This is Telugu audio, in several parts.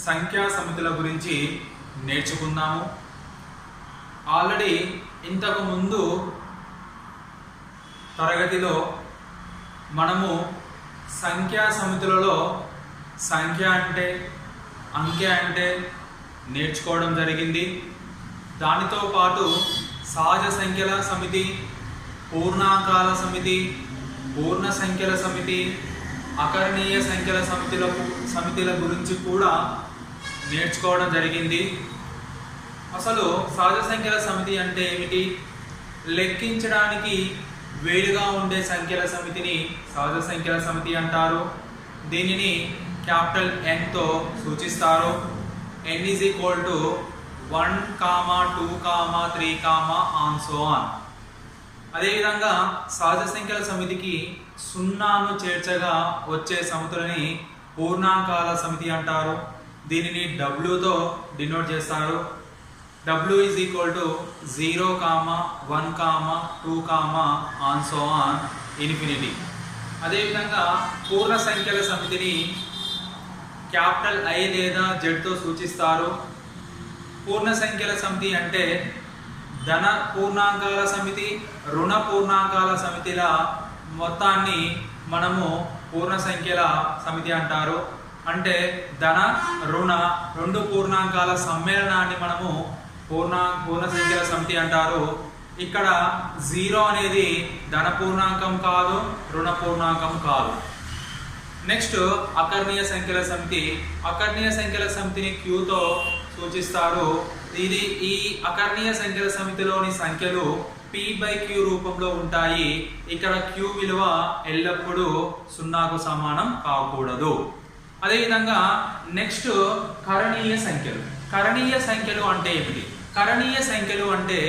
సంఖ్యా సమితుల గురించి నేర్చుకుందాము. ఆల్రెడీ ఇంతకు ముందు తరగతిలో మనము సంఖ్యా సమితులలో సంఖ్య అంటే అంకె అంటే నేర్చుకోవడం జరిగింది. దానితో పాటు సహజ సంఖ్యల సమితి, పూర్ణాంకాల సమితి, పూర్ణ సంఖ్యల సమితి, అకర్ణీయ సంఖ్యల సమితిల గురించి కూడా నేర్చుకోవడం జరిగింది. అసలు సహజ సంఖ్యల సమితి అంటే ఏమిటి? లెక్కించడానికి వేరుగా ఉండే సంఖ్యల సమితిని సహజ సంఖ్యల సమితి అంటారు. దీనిని క్యాపిటల్ N తో సూచిస్తారు. N = 1, 2, 3, and so on. అదేవిధంగా సహజ సంఖ్యల సమితికి సున్నాను చేర్చగా వచ్చే సమితులని పూర్ణాంకాల సమితి అంటారు. దీనిని W తో డినోట్ చేస్తారు. W = 0, 1, 2, and so on infinity. అదేవిధంగా పూర్ణ సంఖ్యల సమితిని క్యాపిటల్ I లేదా Z తో సూచిస్తారు. పూర్ణ సంఖ్యల సమితి అంటే ధన పూర్ణాంకాల సమితి, రుణ పూర్ణాంకాల సమితిల మొత్తాన్ని మనము పూర్ణ సంఖ్యల సమితి అంటారు. అంటే ధన రుణ రెండు పూర్ణాంకాల సమ్మేళనాన్ని మనము పూర్ణ సంఖ్యల సమితి అంటారు. ఇక్కడ 0 అనేది ధన పూర్ణాంకం కాదు, రుణ పూర్ణాంకం కాదు. నెక్స్ట్ అకర్ణీయ సంఖ్యల సమితి. అకర్ణీయ సంఖ్యల సమితిని Q తో సూచిస్తారు. ఈ అకర్ణీయ సంఖ్యల సమితిలోని సంఖ్యలు P/Q రూపంలో ఉంటాయి. ఇక్కడ Q విలువ ఎల్లప్పుడూ 0కు సమానం కాకూడదు. అదేవిధంగా నెక్స్ట్ కరణీయ సంఖ్యలు. కరణీయ సంఖ్యలు అంటే ఏమిటి? కరణీయ సంఖ్యలు అంటే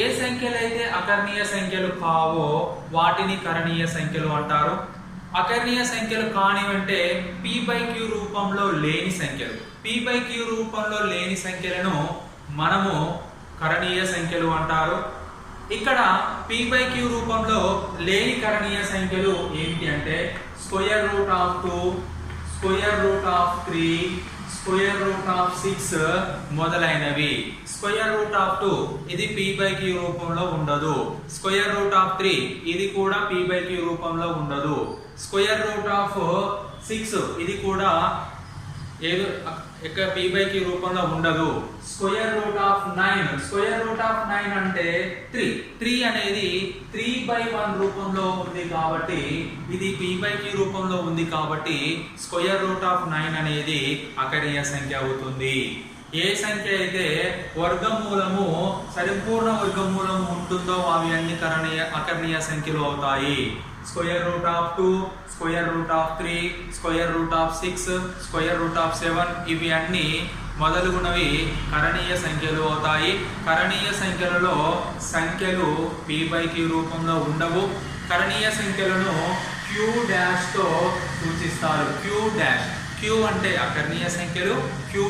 ఏ సంఖ్యలైతే అకర్ణీయ సంఖ్యలు కావో వాటిని కరణీయ సంఖ్యలు అంటారు. అకర్ణీయ సంఖ్యలు కానివంటే P/Q రూపంలో లేని సంఖ్యలు. P/Q రూపంలో లేని సంఖ్యలను మనము కరణీయ సంఖ్యలు అంటారు. ఇక్కడ P/Q రూపంలో లేని కరణీయ సంఖ్యలు ఏమిటి అంటే √2, √3, √6 మొదలైనవి. √2 ఇది P/Q రూపంలో ఉండదు. √3 ఇది కూడా P/Q రూపంలో ఉండదు. √6 ఇది కూడా P/Q రూపంలో ఉండదు. √9 అంటే 3 అనేది 3/1 రూపంలో ఉంది కాబట్టి ఇది P/Q రూపంలో ఉంది కాబట్టి √9 అనేది అకర్ణీయ సంఖ్య అవుతుంది. ఏ సంఖ్య అయితే వర్గమూలము సంపూర్ణ వర్గమూలము ఉంటుందో అవి అన్ని అకర్ణీయ సంఖ్యలు అవుతాయి. √2, √3, √6, √7 ఇవి అన్ని మొదలుగునవి కరణీయ సంఖ్యలు అవుతాయి. కరణీయ సంఖ్యలలో సంఖ్యలు P/Q రూపంలో ఉండవు. కరణీయ సంఖ్యలను Q' తో సూచిస్తారు. Q అంటే అకర్ణీయ సంఖ్యలు, Q'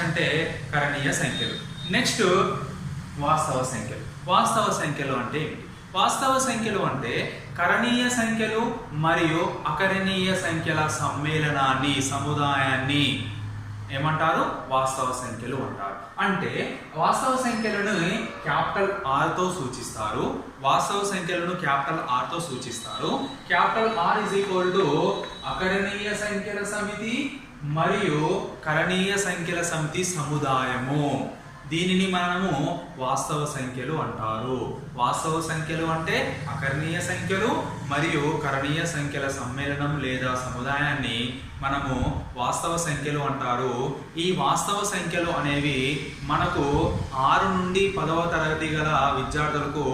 అంటే కరణీయ సంఖ్యలు. నెక్స్ట్ వాస్తవ సంఖ్యలు. వాస్తవ సంఖ్యలు అంటే ఏమిటి? వాస్తవ సంఖ్యలు అంటే కరణీయ సంఖ్యలు మరియు అకరణీయ సంఖ్యల సముదాయాన్ని ఏమంటారు? వాస్తవ సంఖ్యలు అంటారు. అంటే వాస్తవ సంఖ్యలను క్యాపిటల్ R తో సూచిస్తారు. వాస్తవ సంఖ్యలను క్యాపిటల్ R తో సూచిస్తారు. క్యాపిటల్ R = అకరణీయ సంఖ్యల సమితి మరియు కరణీయ సంఖ్యల సమితి సముదాయము. దీనిని మనము వాస్తవ సంఖ్యలు అంటారు. వాస్తవ సంఖ్యలు అంటే అకర్ణీయ సంఖ్యలు మరియు కరణీయ సంఖ్యల సమ్మేళనం లేదా సముదాయాన్ని మనము వాస్తవ సంఖ్యలు అంటారు. ఈ వాస్తవ సంఖ్యలు అనేవి మనకు 6 నుండి 10వ తరగతి గల విద్యార్థులకు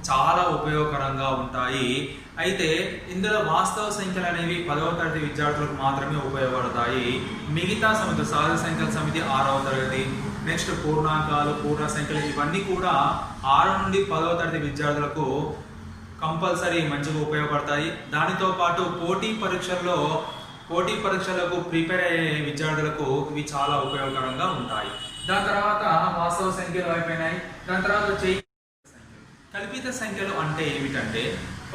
చాలా ఉపయోగకరంగా ఉంటాయి. అయితే ఇందులో వాస్తవ సంఖ్యలు అనేవి 10వ తరగతి విద్యార్థులకు మాత్రమే ఉపయోగపడతాయి. మిగతా సమితి సహజ సంఖ్యల సమితి 6వ తరగతి, నెక్స్ట్ పూర్ణాంకాలు, పూర్ణ సంఖ్యలు ఇవన్నీ కూడా 6 నుండి 10వ తరగతి విద్యార్థులకు కంపల్సరీ మంచిగా ఉపయోగపడతాయి. దానితో పాటు పోటీ పరీక్షలకు ప్రిపేర్ అయ్యే విద్యార్థులకు ఇవి చాలా ఉపయోగకరంగా ఉంటాయి. దాని తర్వాత వాస్తవ సంఖ్యలు అయిపోయినాయి. దాని తర్వాత కల్పిత సంఖ్యలు అంటే ఏమిటంటే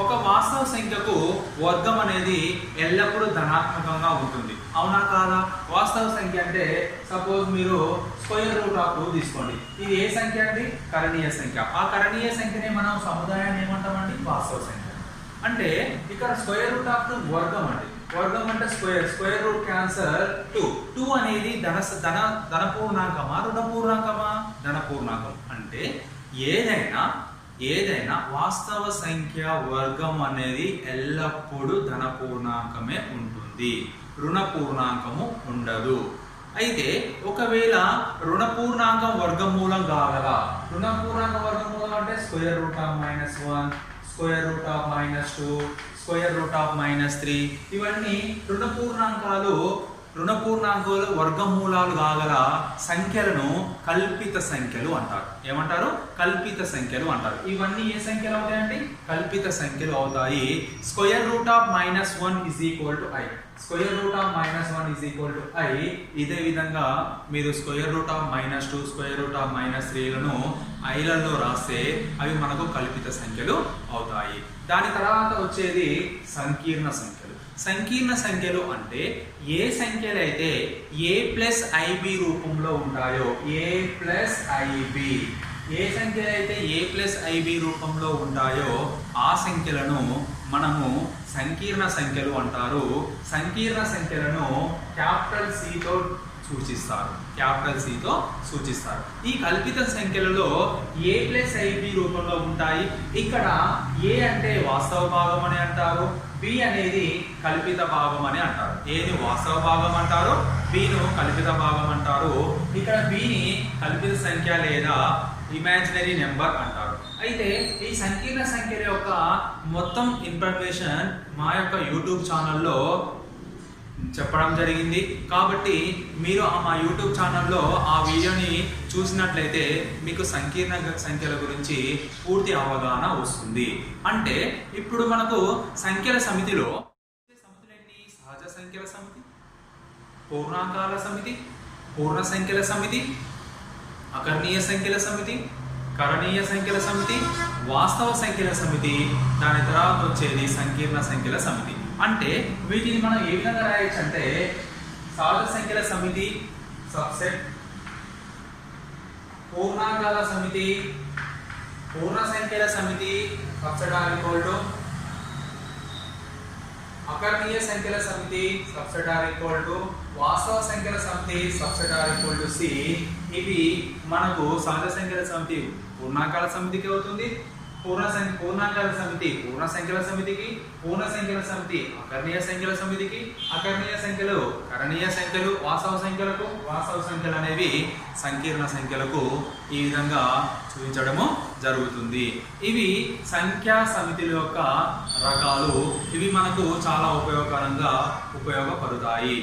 ఒక వాస్తవ సంఖ్యకు వర్గం అనేది ఎల్లప్పుడూ ధనాత్మకంగా ఉంటుంది. అవునా కాదా? వాస్తవ సంఖ్య అంటే సపోజ్ మీరు స్క్వేర్ రూట్ ఆఫ్ 2 తీసుకోండి. ఇది ఏ సంఖ్య అండి? కరణీయ సంఖ్య. ఆ కరణీయ సంఖ్యనే మనం సముదాయాన్ని ఏమంటామండి? వాస్తవ సంఖ్య. అంటే ఇక్కడ స్క్వేర్ రూట్ ఆఫ్ 2 వర్గం అండి. వర్గం అంటే స్క్వేర్ రూట్ క్యాన్సర్ 2 అనేది ధన పూర్ణాంకమా రుణ పూర్ణాంకమా? ధన పూర్ణాంకం. అంటే ఏదైనా వాస్తవ సంఖ్య వర్గం అనేది ఎల్లప్పుడూ ధన పూర్ణాంకమే ఉంటుంది, రుణ పూర్ణాంకము ఉండదు. అయితే ఒకవేళ రుణ పూర్ణాంకం వర్గమూలం కాగల, రుణ పూర్ణాంకం వర్గమూలం అంటే square root of -1, square root of -2, square root of -3, ఇవన్నీ రుణ పూర్ణాంకాలు వర్గమూలాలు కాగల సంఖ్యలను కల్పిత సంఖ్యలు అంటారు. ఏమంటారు? కల్పిత సంఖ్యలు అంటారు. ఇవన్నీ ఏ సంఖ్యలు అవుతాయండి? కల్పిత సంఖ్యలు అవుతాయి. Square root of -1 is equal to i. Square root of -1 is equal to i. ఇదే విధంగా మీరు square root of -2, square root of -3 లను ఐలలో రాస్తే అవి మనకు కల్పిత సంఖ్యలు అవుతాయి. దాని తర్వాత వచ్చేది సంకీర్ణ సంఖ్యలు. సంకీర్ణ సంఖ్యలు అంటే ఏ సంఖ్యలు అయితే a+ib రూపంలో ఉంటాయో, a+ib, ఏ సంఖ్యలు అయితే a+ib రూపంలో ఉంటాయో ఆ సంఖ్యలను మనము సంకీర్ణ సంఖ్యలు అంటారు. సంకీర్ణ సంఖ్యలను క్యాపిటల్ Cతో సూచిస్తారు. ఈ కల్పిత సంఖ్యలలో a+ib రూపంలో ఉంటాయి. ఇక్కడ a అంటే వాస్తవ భాగం అని అంటారు, b అనేది కల్పిత భాగం అని అంటారు. ఏది వాస్తవ భాగం అంటారు, b ను కల్పిత భాగం అంటారు. ఇక్కడ b ని కల్పిత సంఖ్య లేదా ఇమాజినరీ నెంబర్ అంటారు. అయితే ఈ సంకీర్ణ సంఖ్యల యొక్క మొత్తం ఇన్ఫర్మేషన్ మా యొక్క యూట్యూబ్ ఛానల్లో చెప్పడం జరిగింది. కాబట్టి మీరు మా యూట్యూబ్ ఛానల్లో ఆ వీడియోని చూసినట్లయితే మీకు సంకీర్ణ సంఖ్యల గురించి పూర్తి అవగాహన వస్తుంది. అంటే ఇప్పుడు మనకు సంఖ్యల సమితిలో సమితులన్నీ సహజ సంఖ్యల సమితి, పూర్ణాంకాల సమితి, పూర్ణ సంఖ్యల సమితి, అకర్ణీయ సంఖ్యల సమితి, కరణీయ సంఖ్యల సమితి, వాస్తవ సంఖ్యల సమితి, దాని తర్వాత వచ్చేది సంకీర్ణ సంఖ్యల సమితి. అంటే వీటిని మనం ఏ విధంగా రాయొచ్చు అంటే సహజ సంఖ్యల సమితి సబ్సెట్, పూర్ణాంకాల సమితి, పూర్ణ సంఖ్యల సమితి సబ్సెట్ ఆర్ ఈక్వల్ టు, అకర్ణీయ సంఖ్యల సమితి సబ్సెట్ ఆర్ ఈక్వల్ టు, వాస్తవ సంఖ్యల సమితి subset are equal to C. ఇవి మనకు సహజ సంఖ్యల సమితి పూర్ణాంకాల సమితికి అవుతుంది, పూర్ణాంకాల సమితి పూర్ణ సంఖ్యల సమితికి, పూర్ణ సంఖ్యల సమితి అకర్ణీయ సంఖ్యల సమితికి, అకర్ణీయ సంఖ్యలు కరణీయ సంఖ్యలు, వాస్తవ సంఖ్యలకు, వాస్తవ సంఖ్యలు అనేవి సంకీర్ణ సంఖ్యలకు ఈ విధంగా చూపించడము జరుగుతుంది. ఇవి సంఖ్యా సమితుల యొక్క రకాలు. ఇవి మనకు చాలా ఉపయోగకరంగా ఉపయోగపడతాయి.